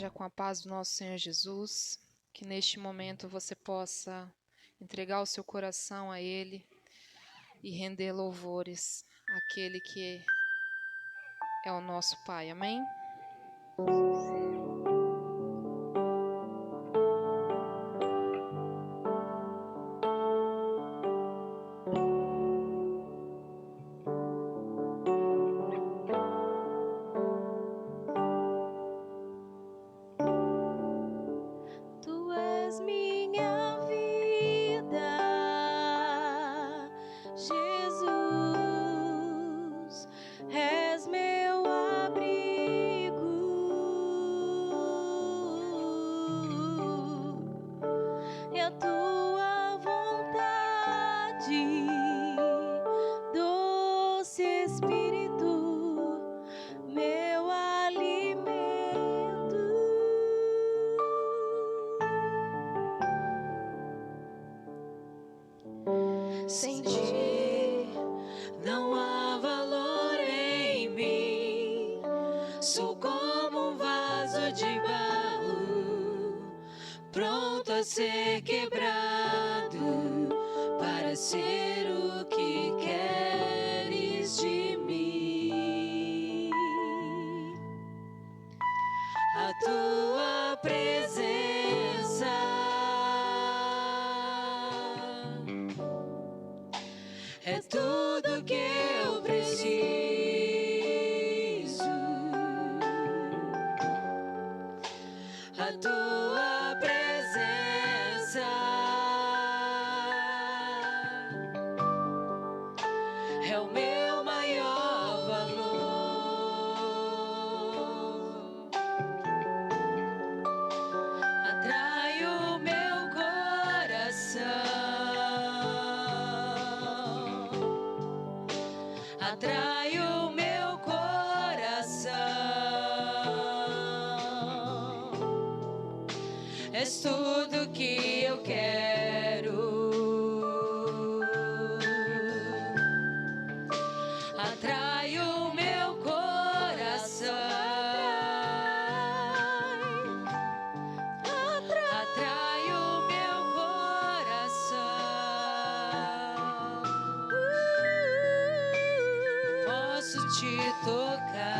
esteja com a paz do nosso Senhor Jesus, que neste momento você possa entregar o seu coração a Ele e render louvores àquele que é o nosso Pai. Amém? Tu és minha vida, Jesus, és meu abrigo, e a tua vontade, doce Espírito, meu alimento. Sem ti não há valor em mim. Sou como um vaso de barro, pronto a ser quebrado para ser o que queres de mim. A tua presença é tudo que eu preciso. A tua presença é o meu maior valor. Atrai o meu coração. Atrai o meu coração. És tudo que eu quero. Atrai o meu coração. Atrai o meu coração. Posso te tocar.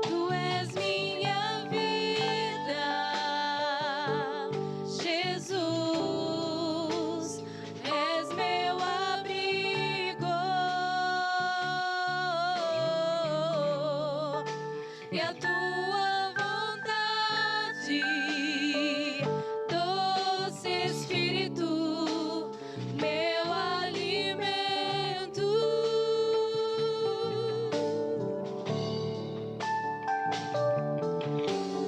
Tu és minha vida, Jesus, és meu abrigo, e a tua vontade, doce Espírito, meu alimento.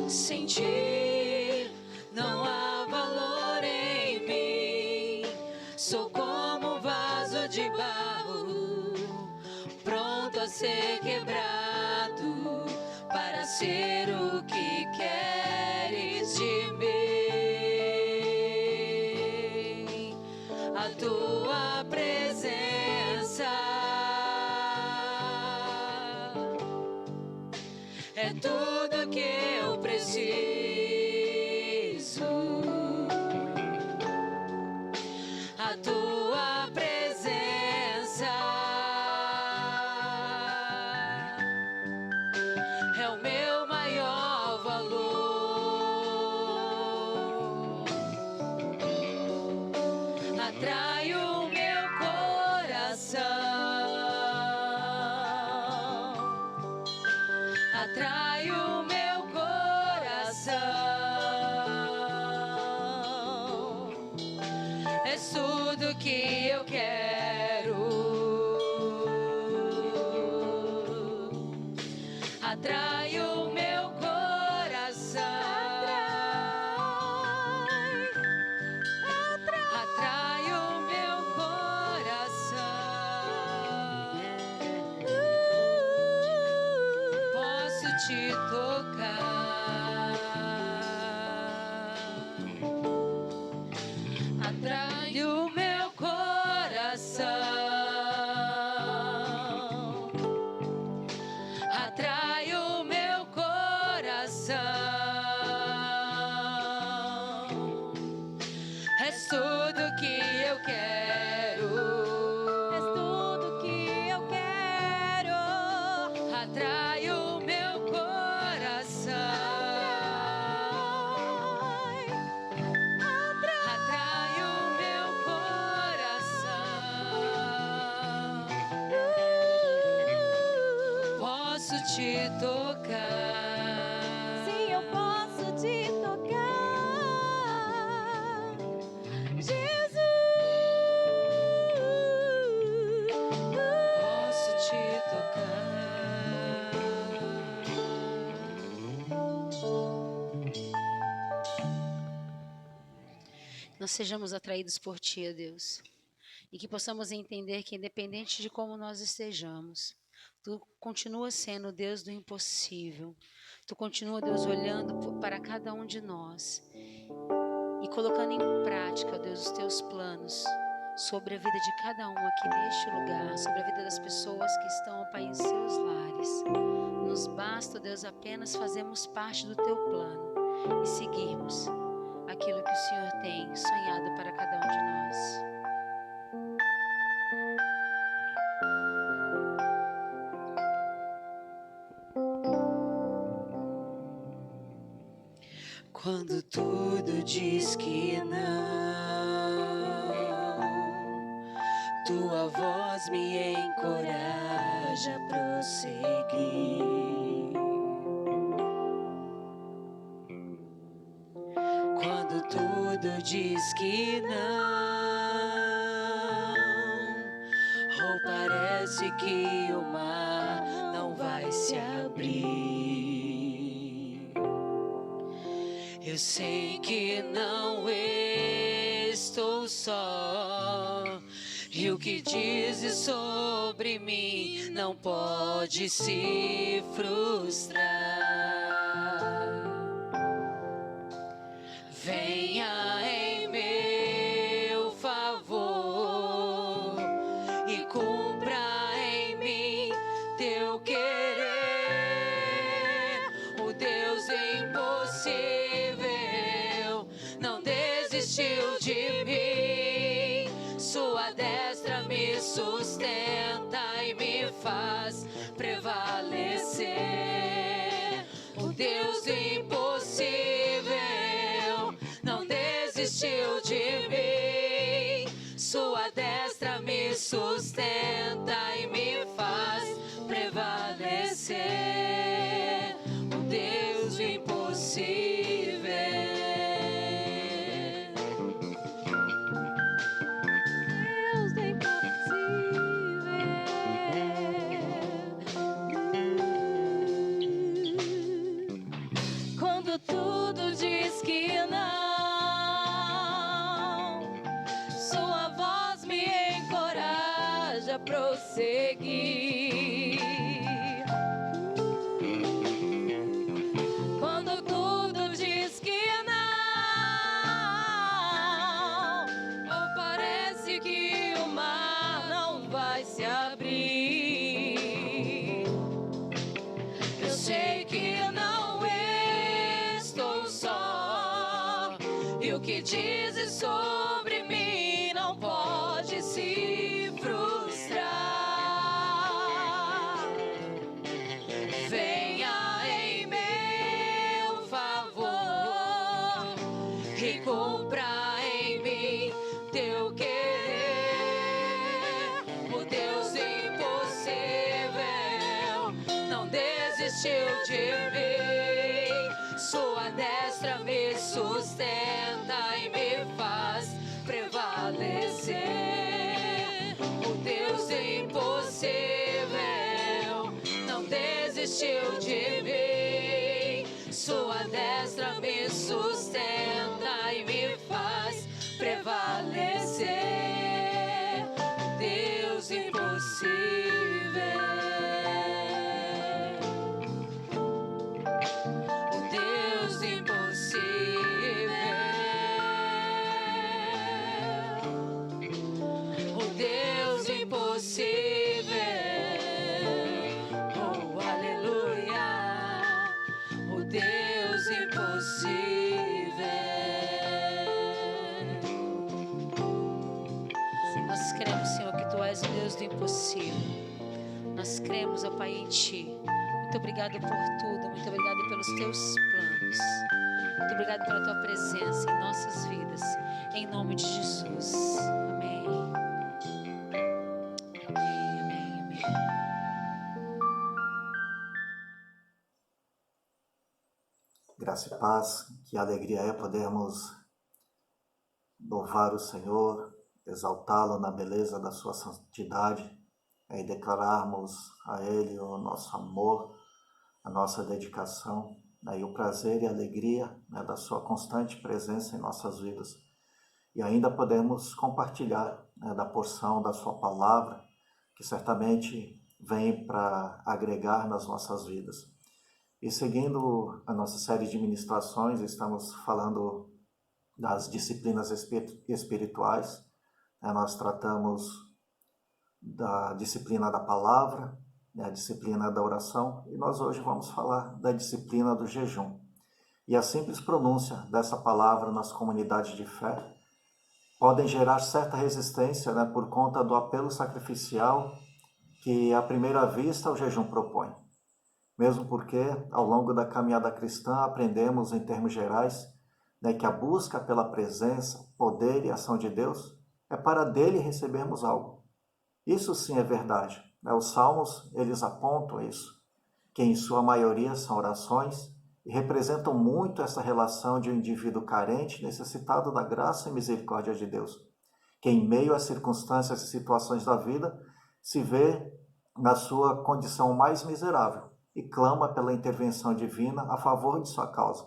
Sem ti não há valor em mim. Sou como um vaso de barro, pronto a ser quebrado para ser o que queres de mim. A tua presença é tudo que eu preciso. A tua presença é o meu maior valor. Atrai o meu coração. Atrai o meu coração. És tudo que eu quero. Atrai o meu coração. Atrai o meu coração. Posso te tocar. posso te tocar. Sim, eu posso te tocar, Jesus. Posso te tocar. Nós sejamos atraídos por Ti, ó Deus, e que possamos entender que, independente de como nós estejamos, Tu continua sendo o Deus do impossível. Tu continua, Deus, olhando para cada um de nós e colocando em prática, ó Deus, os Teus planos sobre a vida de cada um aqui neste lugar, sobre a vida das pessoas que estão, ó Pai, em seus lares. Nos basta, ó Deus, apenas fazermos parte do Teu plano e seguirmos aquilo que o Senhor tem sonhado para cada um de nós. Quando tudo diz que não, tua voz me encoraja a prosseguir. Quando tudo diz que não, ou parece que o mar não vai se abrir. Eu sei que não estou só, e o que dizes sobre mim não pode se frustrar. Venha em meu favor e cumpra em mim teu querer. O Deus impossível não desistiu de mim. Sua destra me sustenta e me faz prevalecer. O Deus impossível não desistiu de mim. Sua destra me sustenta e me faz prevalecer. O Deus impossível. Deus do impossível. Quando tudo diz que não, sua voz me encoraja a prosseguir. Quando tudo diz que não, ou parece que o mar não vai se abrir. Eu sei que não estou só, e o que dizes sobre mim não pode se frustrar. Venha em meu favor e cumpra em mim teu querer. O Deus impossível não desistiu de mim. Sua destra me sustenta e me faz prevalecer. O Deus impossível não desistiu de mim. Sua destra me sustenta e me faz prevalecer. O Deus impossível. O Deus impossível. O Deus impossível. Oh, aleluia. O Deus impossível. Nós cremos, Senhor, que Tu és o Deus do impossível. Nós cremos, ó Pai, em Ti. Muito obrigado por tudo. Muito obrigado pelos Teus planos. Muito obrigado pela Tua presença em nossas vidas. Em nome de Jesus. Amém. Amém, amém, amém. graça e paz, que alegria é podermos louvar o Senhor, exaltá-lo na beleza da sua santidade, e declararmos a Ele o nosso amor, a nossa dedicação, e o prazer e a alegria, né, da sua constante presença em nossas vidas. E ainda podemos compartilhar, né, da porção da sua palavra, que certamente vem para agregar nas nossas vidas. E seguindo a nossa série de ministrações, estamos falando das disciplinas espirituais. Nós tratamos da disciplina da palavra, a disciplina da oração, e nós hoje vamos falar da disciplina do jejum. E a simples pronúncia dessa palavra nas comunidades de fé podem gerar certa resistência, né, por conta do apelo sacrificial que, à primeira vista, o jejum propõe. Mesmo porque, ao longo da caminhada cristã, aprendemos, em termos gerais, né, que a busca pela presença, poder e ação de Deus é para dele recebermos algo. Isso sim é verdade. Né? Os salmos, eles apontam isso, que em sua maioria são orações e representam muito essa relação de um indivíduo carente, necessitado da graça e misericórdia de Deus, que em meio às circunstâncias e situações da vida se vê na sua condição mais miserável e clama pela intervenção divina a favor de sua causa.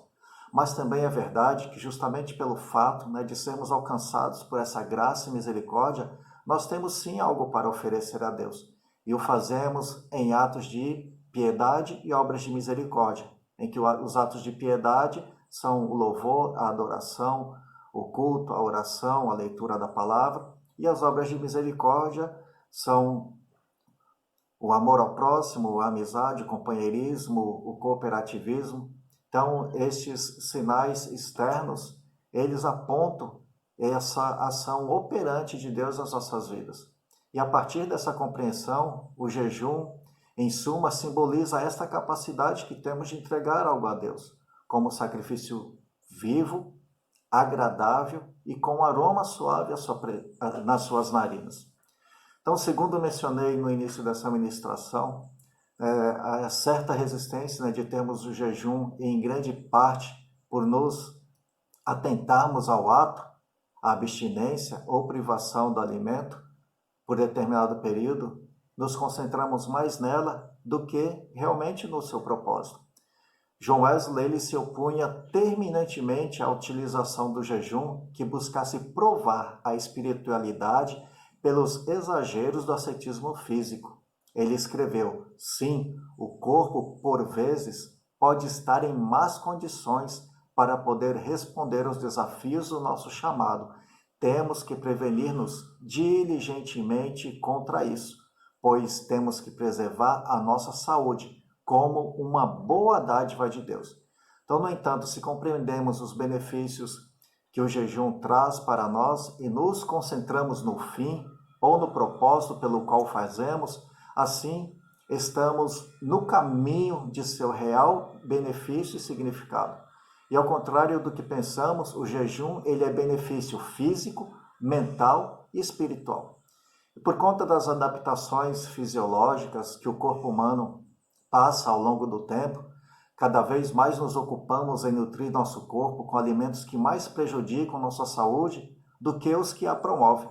Mas também é verdade que justamente pelo fato, né, de sermos alcançados por essa graça e misericórdia, nós temos sim algo para oferecer a Deus. E o fazemos em atos de piedade e obras de misericórdia, em que os atos de piedade são o louvor, a adoração, o culto, a oração, a leitura da palavra, e as obras de misericórdia são o amor ao próximo, a amizade, o companheirismo, o cooperativismo. Então, estes sinais externos, eles apontam essa ação operante de Deus nas nossas vidas. E a partir dessa compreensão, o jejum, em suma, simboliza esta capacidade que temos de entregar algo a Deus, como sacrifício vivo, agradável e com aroma suave nas suas narinas. Então, segundo mencionei no início dessa ministração, há certa resistência, né, de termos o jejum, em grande parte por nos atentarmos ao ato, à abstinência ou privação do alimento por determinado período, nos concentramos mais nela do que realmente no seu propósito. John Wesley, ele se opunha terminantemente à utilização do jejum que buscasse provar a espiritualidade pelos exageros do ascetismo físico. Ele escreveu: sim, o corpo, por vezes, pode estar em más condições para poder responder aos desafios do nosso chamado. Temos que prevenir-nos diligentemente contra isso, pois temos que preservar a nossa saúde como uma boa dádiva de Deus. Então, no entanto, se compreendemos os benefícios que o jejum traz para nós e nos concentramos no fim ou no propósito pelo qual fazemos, assim estamos no caminho de seu real benefício e significado. E ao contrário do que pensamos, o jejum, ele é benefício físico, mental e espiritual. E por conta das adaptações fisiológicas que o corpo humano passa ao longo do tempo, cada vez mais nos ocupamos em nutrir nosso corpo com alimentos que mais prejudicam nossa saúde do que os que a promovem.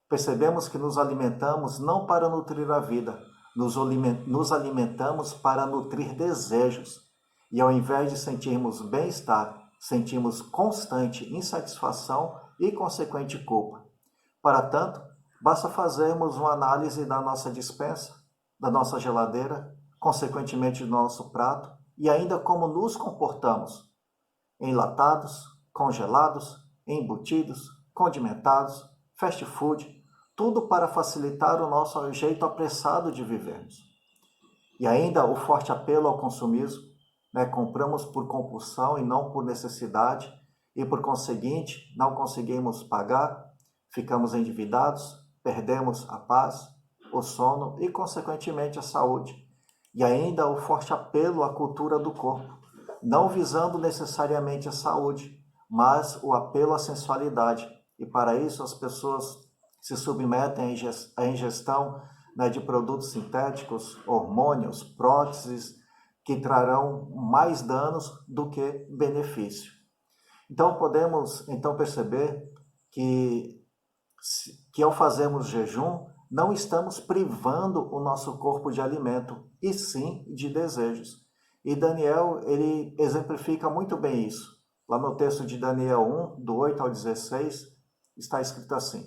Percebemos que nos alimentamos não para nutrir a vida, nos alimentamos para nutrir desejos. E ao invés de sentirmos bem-estar, sentimos constante insatisfação e consequente culpa. Para tanto, basta fazermos uma análise da nossa despensa, da nossa geladeira, consequentemente do nosso prato, e ainda como nos comportamos. Enlatados, congelados, embutidos, condimentados, fast food, tudo para facilitar o nosso jeito apressado de vivermos. E ainda o forte apelo ao consumismo, né? Compramos por compulsão e não por necessidade, e por conseguinte não conseguimos pagar, ficamos endividados, perdemos a paz, o sono e consequentemente a saúde. E ainda o forte apelo à cultura do corpo, não visando necessariamente a saúde, mas o apelo à sensualidade. E para isso as pessoas se submetem à ingestão, né, de produtos sintéticos, hormônios, próteses, que trarão mais danos do que benefício. Então podemos perceber que ao fazermos jejum, não estamos privando o nosso corpo de alimento, e sim de desejos. E Daniel, ele exemplifica muito bem isso. Lá no texto de Daniel 1, do 8 ao 16, está escrito assim: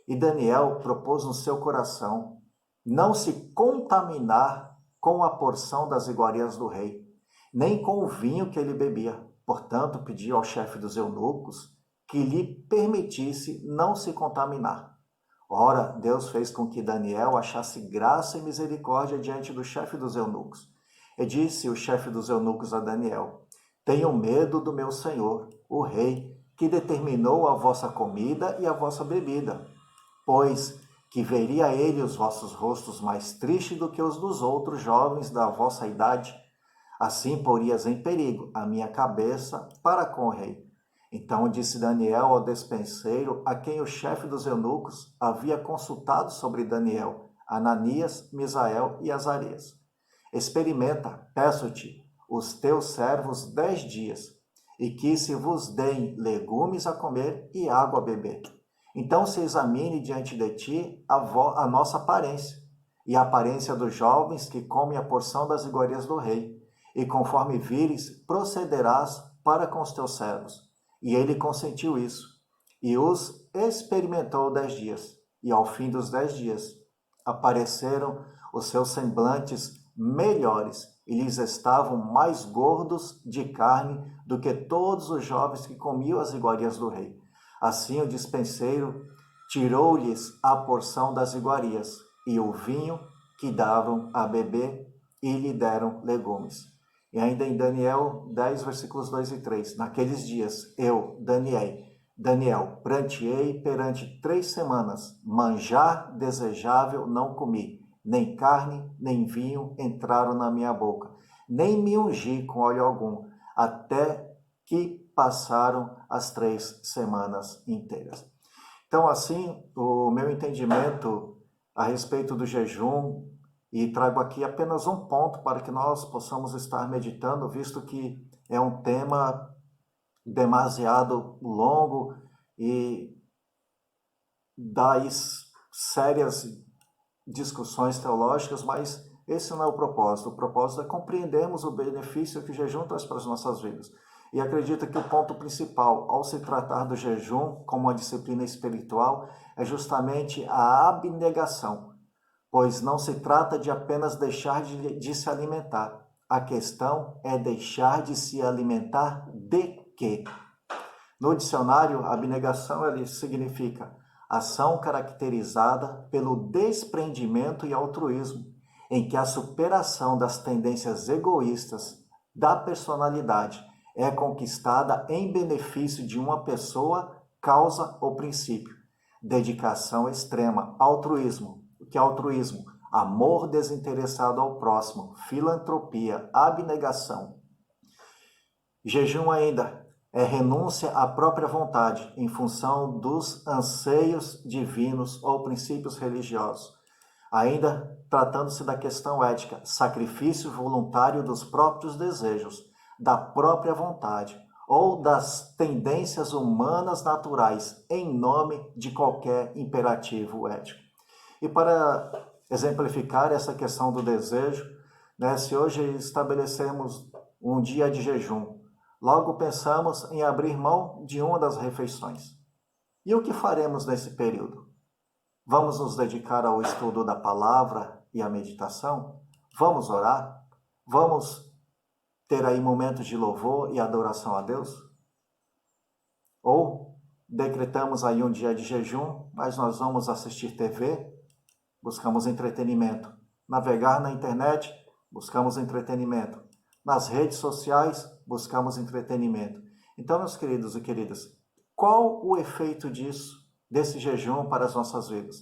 E Daniel propôs no seu coração não se contaminar com a porção das iguarias do rei, nem com o vinho que ele bebia. Portanto, pediu ao chefe dos eunucos que lhe permitisse não se contaminar. Ora, Deus fez com que Daniel achasse graça e misericórdia diante do chefe dos eunucos. E disse o chefe dos eunucos a Daniel: Tenham medo do meu senhor, o rei, que determinou a vossa comida e a vossa bebida, pois que veria ele os vossos rostos mais tristes do que os dos outros jovens da vossa idade. Assim porias em perigo a minha cabeça para com o rei. Então disse Daniel ao despenseiro, a quem o chefe dos eunucos havia consultado sobre Daniel, Ananias, Misael e Azarias: Experimenta, peço-te, os teus servos 10 dias, e que se vos deem legumes a comer e água a beber. Então se examine diante de ti a nossa aparência, e a aparência dos jovens que comem a porção das iguarias do rei, e conforme vires, procederás para com os teus servos. E ele consentiu isso, e os experimentou 10 dias, e ao fim dos 10 dias apareceram os seus semblantes melhores, e lhes estavam mais gordos de carne do que todos os jovens que comiam as iguarias do rei. Assim o despenseiro tirou-lhes a porção das iguarias, e o vinho que davam a beber, e lhe deram legumes. E ainda em Daniel 10, versículos 2 e 3, naqueles dias eu, Daniel, pranteei perante 3 semanas, manjar desejável não comi, nem carne, nem vinho entraram na minha boca, nem me ungi com óleo algum, até que passaram as 3 semanas inteiras. Então, assim, o meu entendimento a respeito do jejum, e trago aqui apenas um ponto para que nós possamos estar meditando, visto que é um tema demasiado longo e dá sérias discussões teológicas, mas esse não é o propósito. O propósito é compreendermos o benefício que o jejum traz para as nossas vidas. E acredito que o ponto principal, ao se tratar do jejum como uma disciplina espiritual, é justamente a abnegação. Pois não se trata de apenas deixar de se alimentar. A questão é deixar de se alimentar de quê? No dicionário, abnegação significa ação caracterizada pelo desprendimento e altruísmo, em que a superação das tendências egoístas da personalidade é conquistada em benefício de uma pessoa, causa ou princípio. Dedicação extrema, altruísmo. O que é altruísmo? Amor desinteressado ao próximo, filantropia, abnegação. Jejum ainda é renúncia à própria vontade em função dos anseios divinos ou princípios religiosos. Ainda tratando-se da questão ética, sacrifício voluntário dos próprios desejos, da própria vontade ou das tendências humanas naturais em nome de qualquer imperativo ético. E para exemplificar essa questão do desejo, se hoje estabelecemos um dia de jejum, logo pensamos em abrir mão de uma das refeições. E o que faremos nesse período? Vamos nos dedicar ao estudo da palavra e à meditação? Vamos orar? Vamos ter aí momentos de louvor e adoração a Deus? Ou decretamos aí um dia de jejum, mas nós vamos assistir TV? Buscamos entretenimento. Navegar na internet, buscamos entretenimento. Nas redes sociais, buscamos entretenimento. Então, meus queridos e queridas, qual o efeito desse jejum para as nossas vidas?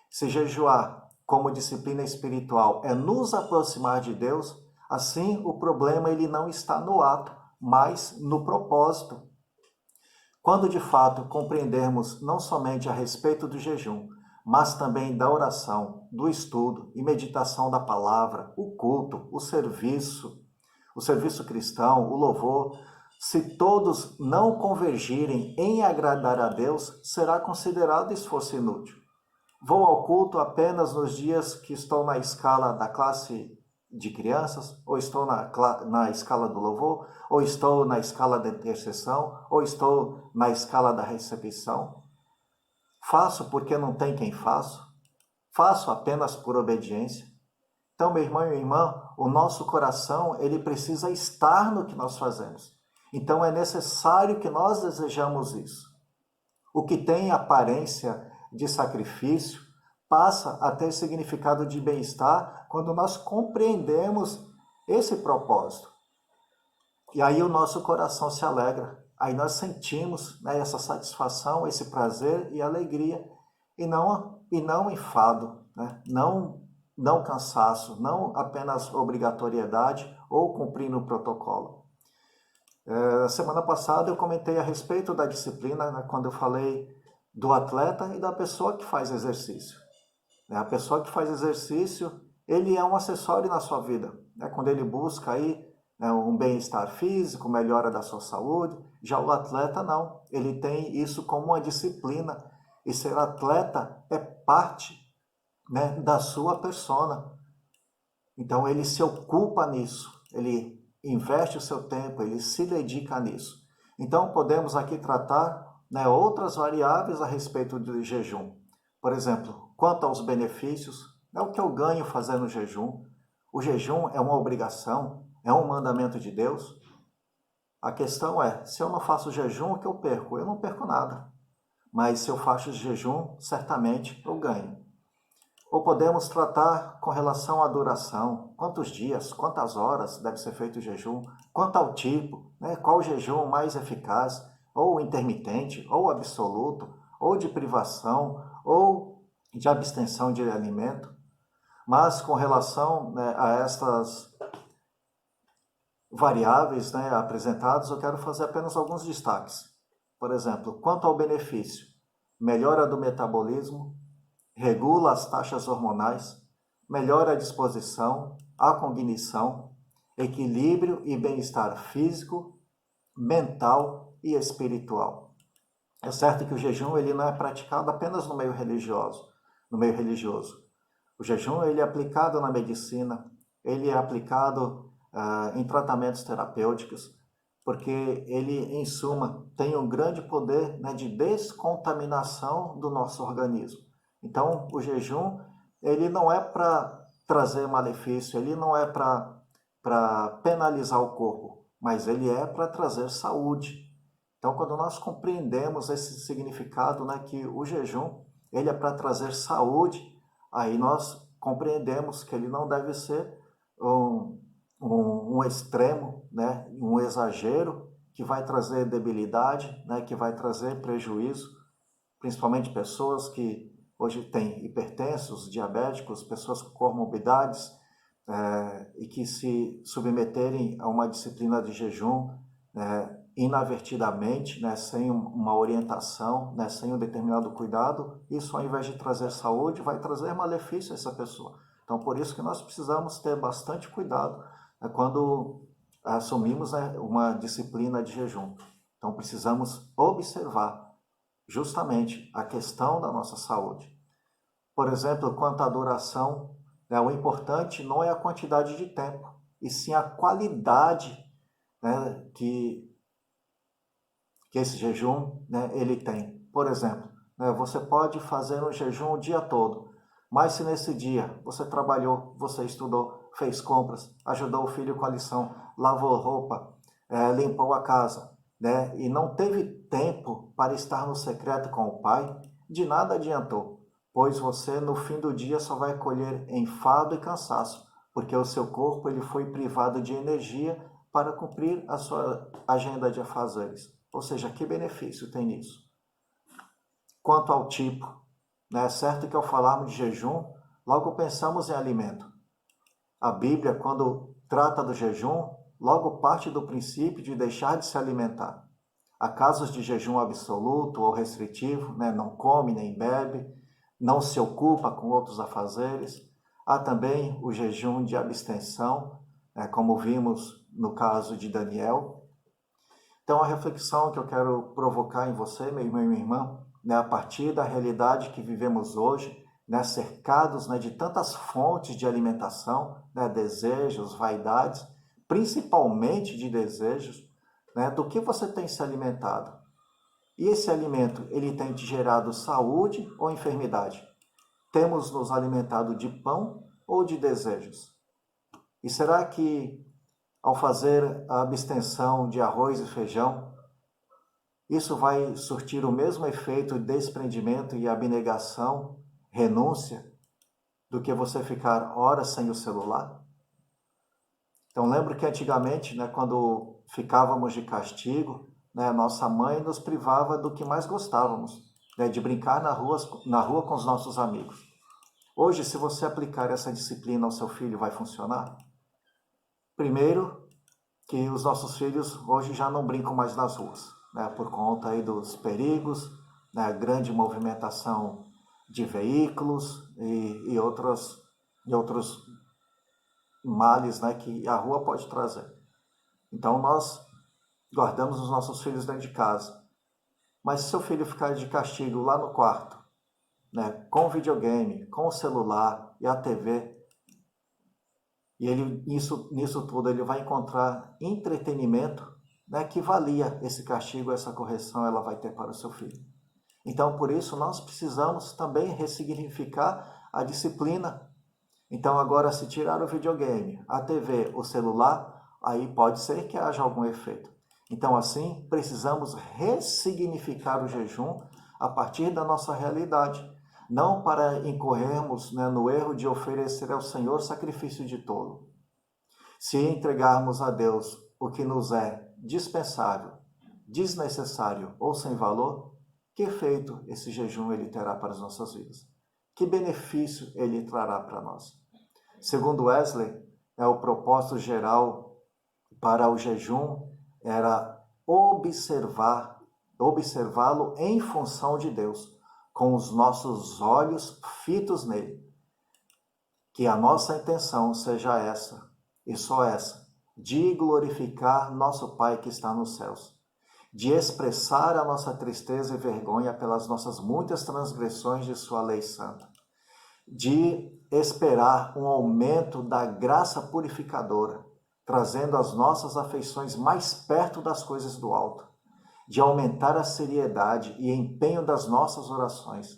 Se jejuar como disciplina espiritual é nos aproximar de Deus, assim o problema ele não está no ato, mas no propósito. Quando de fato compreendermos não somente a respeito do jejum, mas também da oração, do estudo e meditação da palavra, o culto, o serviço, o serviço cristão, o louvor, se todos não convergirem em agradar a Deus, será considerado esforço inútil. Vou ao culto apenas nos dias que estou na escala da classe de crianças, ou estou na escala do louvor, ou estou na escala da intercessão, ou estou na escala da recepção. Faço porque não tem quem faço. Faço apenas por obediência. Então, meu irmão e minha irmã, o nosso coração, ele precisa estar no que nós fazemos. Então, é necessário que nós desejamos isso. O que tem aparência de sacrifício passa a ter significado de bem-estar quando nós compreendemos esse propósito. E aí o nosso coração se alegra. Aí nós sentimos, né, essa satisfação, esse prazer e alegria, e não enfado, né? Não cansaço, não apenas obrigatoriedade ou cumprir o protocolo. Semana passada eu comentei a respeito da disciplina, né, quando eu falei do atleta e da pessoa que faz exercício. A pessoa que faz exercício, ele é um acessório na sua vida. Quando ele busca aí, um bem-estar físico, melhora da sua saúde. Já o atleta não, ele tem isso como uma disciplina. E ser atleta é parte, né, da sua persona. Então ele se ocupa nisso, ele investe o seu tempo, ele se dedica nisso. Então podemos aqui tratar, né, outras variáveis a respeito do jejum. Por exemplo, quanto aos benefícios, é o que eu ganho fazendo jejum. O jejum é uma obrigação, é um mandamento de Deus. A questão é, se eu não faço jejum, o que eu perco? Eu não perco nada. Mas se eu faço jejum, certamente eu ganho. Ou podemos tratar com relação à duração, quantos dias, quantas horas deve ser feito o jejum, quanto ao tipo, né? Qual o jejum mais eficaz, ou intermitente, ou absoluto, ou de privação, ou de abstenção de alimento. Mas com relação, né, a estas variáveis, né, apresentadas, eu quero fazer apenas alguns destaques. Por exemplo, quanto ao benefício, melhora do metabolismo, regula as taxas hormonais, melhora a disposição, a cognição, equilíbrio e bem-estar físico, mental e espiritual. É certo que o jejum ele não é praticado apenas no meio religioso. O jejum ele é aplicado na medicina, ele é aplicado em tratamentos terapêuticos, porque ele, em suma, tem um grande poder, né, de descontaminação do nosso organismo. Então, o jejum, ele não é para trazer malefício, ele não é para penalizar o corpo, mas ele é para trazer saúde. Então, quando nós compreendemos esse significado, né, que o jejum, ele é para trazer saúde, aí nós compreendemos que ele não deve ser um extremo, né, um exagero que vai trazer debilidade, né, que vai trazer prejuízo, principalmente pessoas que hoje têm hipertensos, diabéticos, pessoas com comorbidades, e que se submeterem a uma disciplina de jejum inadvertidamente, né, sem uma orientação, né, sem um determinado cuidado, isso ao invés de trazer saúde, vai trazer malefício a essa pessoa. Então, por isso que nós precisamos ter bastante cuidado, né, quando assumimos, né, uma disciplina de jejum. Então, precisamos observar justamente a questão da nossa saúde. Por exemplo, quanto à duração, né, o importante não é a quantidade de tempo, e sim a qualidade, né, que esse jejum, né, ele tem. Por exemplo, né, você pode fazer um jejum o dia todo, mas se nesse dia você trabalhou, você estudou, fez compras, ajudou o filho com a lição, lavou roupa, limpou a casa, né, e não teve tempo para estar no secreto com o Pai, de nada adiantou, pois você no fim do dia só vai colher enfado e cansaço, porque o seu corpo ele foi privado de energia para cumprir a sua agenda de afazeres. Ou seja, que benefício tem nisso? Quanto ao tipo, né, é certo que ao falarmos de jejum, logo pensamos em alimento. A Bíblia, quando trata do jejum, logo parte do princípio de deixar de se alimentar. Há casos de jejum absoluto ou restritivo, né, não come nem bebe, não se ocupa com outros afazeres. Há também o jejum de abstenção, como vimos no caso de Daniel. Então, a reflexão que eu quero provocar em você, meu irmão e minha irmã, né, a partir da realidade que vivemos hoje, né, cercados, né, de tantas fontes de alimentação, né, desejos, vaidades, principalmente de desejos, né, do que você tem se alimentado. E esse alimento, ele tem te gerado saúde ou enfermidade? Temos nos alimentado de pão ou de desejos? E será que, ao fazer a abstenção de arroz e feijão, isso vai surtir o mesmo efeito de desprendimento e abnegação, renúncia, do que você ficar horas sem o celular? Então, lembro que antigamente, né, quando ficávamos de castigo, né, nossa mãe nos privava do que mais gostávamos, né, de brincar na rua com os nossos amigos. Hoje, se você aplicar essa disciplina ao seu filho, vai funcionar? Primeiro, que os nossos filhos hoje já não brincam mais nas ruas, né, por conta aí dos perigos, né, grande movimentação de veículos e outros males, né, que a rua pode trazer. Então, nós guardamos os nossos filhos dentro de casa. Mas se seu filho ficar de castigo lá no quarto, né, com o videogame, com o celular e a TV, e ele, nisso tudo ele vai encontrar entretenimento, né, que valia esse castigo, essa correção ela vai ter para o seu filho. Então, por isso, nós precisamos também ressignificar a disciplina. Então, agora, se tirar o videogame, a TV, o celular, aí pode ser que haja algum efeito. Então, assim, precisamos ressignificar o jejum a partir da nossa realidade, não para incorrermos, né, no erro de oferecer ao Senhor sacrifício de tolo. Se entregarmos a Deus o que nos é dispensável, desnecessário ou sem valor, que efeito esse jejum ele terá para as nossas vidas? Que benefício ele trará para nós? Segundo Wesley, o propósito geral para o jejum era observá-lo em função de Deus, com os nossos olhos fitos nele. Que a nossa intenção seja essa, e só essa, de glorificar nosso Pai que está nos céus, de expressar a nossa tristeza e vergonha pelas nossas muitas transgressões de sua lei santa, de esperar um aumento da graça purificadora, trazendo as nossas afeições mais perto das coisas do alto, de aumentar a seriedade e empenho das nossas orações,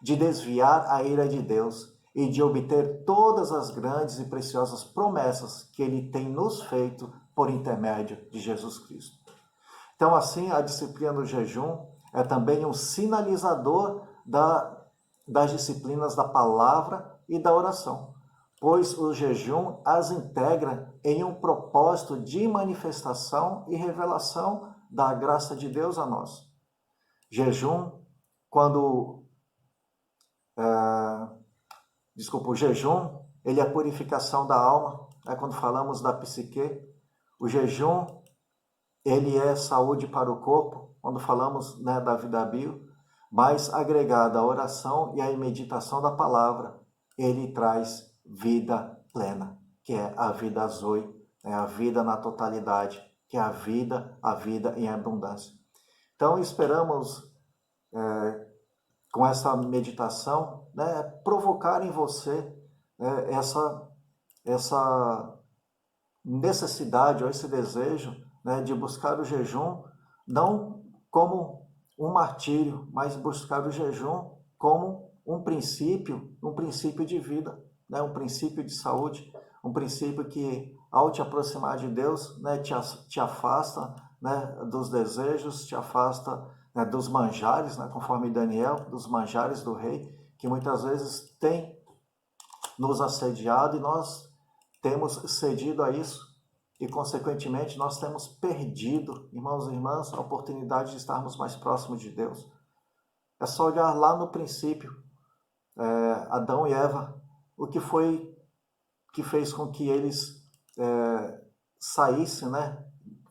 de desviar a ira de Deus e de obter todas as grandes e preciosas promessas que Ele tem nos feito por intermédio de Jesus Cristo. Então, assim, a disciplina do jejum é também um sinalizador das disciplinas da palavra e da oração, pois o jejum as integra em um propósito de manifestação e revelação da graça de Deus a nós. Jejum, o jejum, ele é a purificação da alma, quando falamos da psique. O jejum, ele é saúde para o corpo, quando falamos, né, da vida bio, mas agregada à oração e à meditação da palavra, ele traz vida plena, que é a vida zoe, a vida na totalidade, que é a vida em abundância. Então, esperamos, com essa meditação, né, provocar em você, essa necessidade ou esse desejo, né, de buscar o jejum, não como um martírio, mas buscar o jejum como um princípio de vida, né, um princípio de saúde, um princípio que, ao te aproximar de Deus, né, te afasta, né, dos desejos, te afasta, né, dos manjares, né, conforme Daniel, dos manjares do rei, que muitas vezes tem nos assediado e nós temos cedido a isso e, consequentemente, nós temos perdido, irmãos e irmãs, a oportunidade de estarmos mais próximos de Deus. É só olhar lá no princípio, Adão e Eva, o que foi que fez com que eles saíssem, né,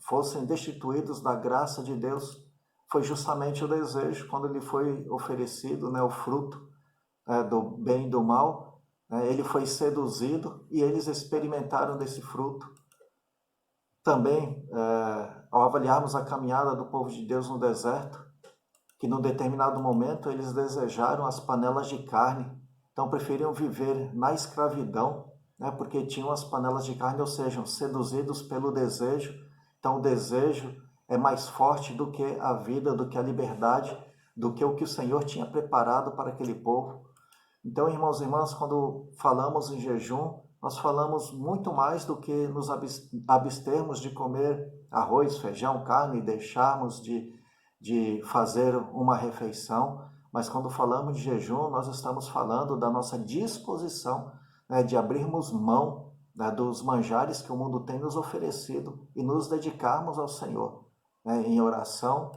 fossem destituídos da graça de Deus, foi justamente o desejo, quando lhe foi oferecido, né, o fruto do bem e do mal, ele foi seduzido e eles experimentaram desse fruto. Também, ao avaliarmos a caminhada do povo de Deus no deserto, que num determinado momento eles desejaram as panelas de carne, então preferiam viver na escravidão, né, porque tinham as panelas de carne, ou seja, seduzidos pelo desejo. Então o desejo é mais forte do que a vida, do que a liberdade, do que o Senhor tinha preparado para aquele povo. Então, irmãos e irmãs, quando falamos em jejum, nós falamos muito mais do que nos abstermos de comer arroz, feijão, carne e deixarmos de fazer uma refeição. Mas quando falamos de jejum, nós estamos falando da nossa disposição, né, de abrirmos mão, né, dos manjares que o mundo tem nos oferecido e nos dedicarmos ao Senhor, né, em oração,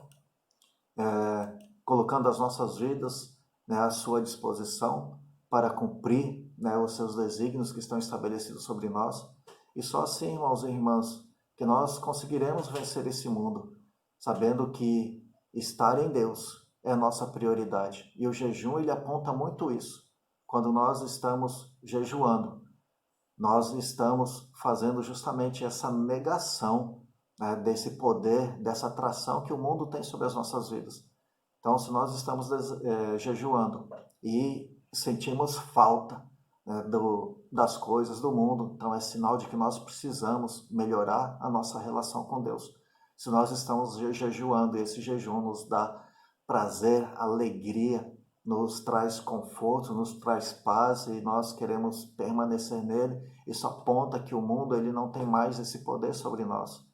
colocando as nossas vidas, né, à sua disposição para cumprir, né, os seus desígnios que estão estabelecidos sobre nós. E só assim, irmãos e irmãs, que nós conseguiremos vencer esse mundo, sabendo que estar em Deus é a nossa prioridade. E o jejum, ele aponta muito isso. Quando nós estamos jejuando, nós estamos fazendo justamente essa negação, né, desse poder, dessa atração que o mundo tem sobre as nossas vidas. Então, se nós estamos jejuando e sentimos falta, né, das coisas do mundo, então é sinal de que nós precisamos melhorar a nossa relação com Deus. Se nós estamos jejuando e esse jejum nos dá prazer, alegria, nos traz conforto, nos traz paz e nós queremos permanecer nele, isso aponta que o mundo ele não tem mais esse poder sobre nós.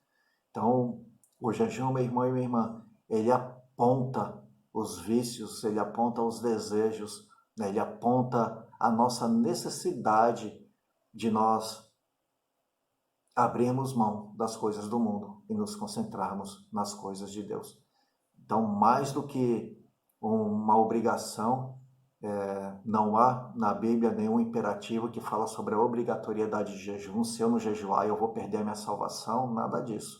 Então, o jejum, meu irmão e minha irmã, ele aponta os vícios, ele aponta os desejos, né? Ele aponta a nossa necessidade de nós abrirmos mão das coisas do mundo e nos concentrarmos nas coisas de Deus. Então, mais do que uma obrigação, não há na Bíblia nenhum imperativo que fala sobre a obrigatoriedade de jejum. Se eu não jejuar, eu vou perder a minha salvação, nada disso.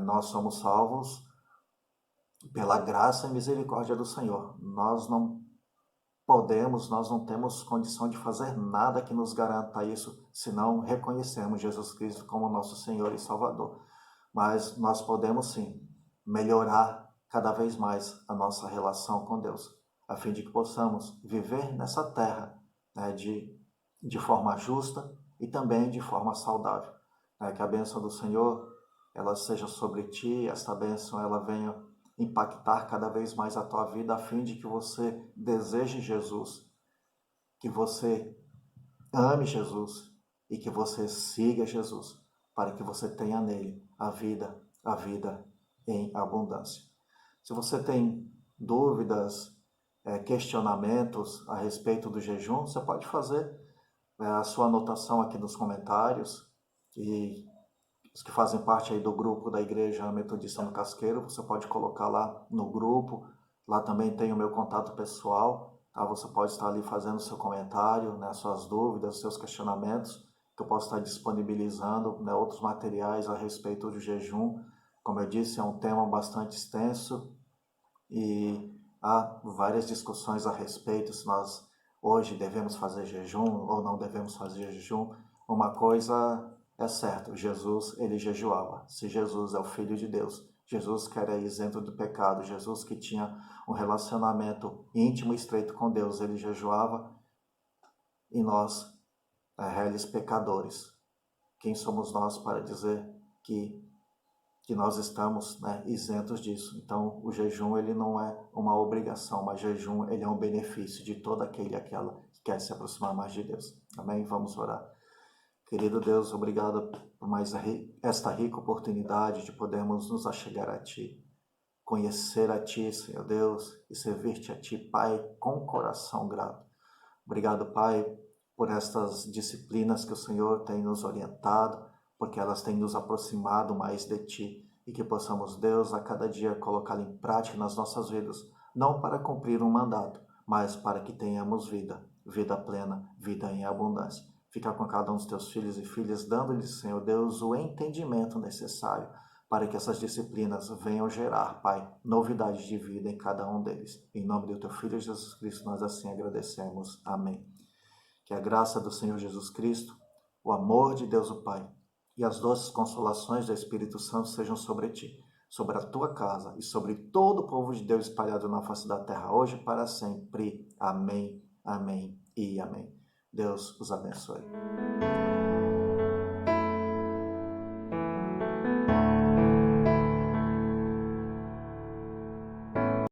Nós somos salvos pela graça e misericórdia do Senhor. Nós não temos condição de fazer nada que nos garanta isso, se não reconhecermos Jesus Cristo como nosso Senhor e Salvador. Mas nós podemos sim melhorar cada vez mais a nossa relação com Deus, a fim de que possamos viver nessa terra, né, de forma justa e também de forma saudável. Que a bênção do Senhor ela seja sobre ti, esta bênção ela venha impactar cada vez mais a tua vida, a fim de que você deseje Jesus, que você ame Jesus e que você siga Jesus, para que você tenha nele a vida em abundância. Se você tem dúvidas, questionamentos a respeito do jejum, você pode fazer a sua anotação aqui nos comentários, e os que fazem parte aí do grupo da Igreja Metodista no Casqueiro, você pode colocar lá no grupo. Lá também tem o meu contato pessoal, tá? Você pode estar ali fazendo seu comentário, né, suas dúvidas, seus questionamentos, que eu posso estar disponibilizando, né, outros materiais a respeito do jejum. Como eu disse, é um tema bastante extenso e há várias discussões a respeito se nós hoje devemos fazer jejum ou não devemos fazer jejum. Uma coisa é certo, Jesus, ele jejuava. Se Jesus é o Filho de Deus, Jesus que era isento do pecado, Jesus que tinha um relacionamento íntimo e estreito com Deus, ele jejuava. E nós, réis pecadores, quem somos nós para dizer que nós estamos, né, isentos disso? Então, o jejum ele não é uma obrigação, mas jejum ele é um benefício de todo aquele e aquela que quer se aproximar mais de Deus. Amém? Vamos orar. Querido Deus, obrigado por mais esta rica oportunidade de podermos nos achegar a Ti, conhecer a Ti, Senhor Deus, e servir-te a Ti, Pai, com coração grato. Obrigado, Pai, por estas disciplinas que o Senhor tem nos orientado, porque elas têm nos aproximado mais de Ti, e que possamos, Deus, a cada dia colocá-la em prática nas nossas vidas, não para cumprir um mandato, mas para que tenhamos vida plena, vida em abundância. Fica com cada um dos teus filhos e filhas, dando-lhes, Senhor Deus, o entendimento necessário para que essas disciplinas venham gerar, Pai, novidade de vida em cada um deles. Em nome do teu Filho Jesus Cristo, nós assim agradecemos. Amém. Que a graça do Senhor Jesus Cristo, o amor de Deus o Pai e as doces consolações do Espírito Santo sejam sobre ti, sobre a tua casa e sobre todo o povo de Deus espalhado na face da terra, hoje e para sempre. Amém, amém e amém. Deus os abençoe.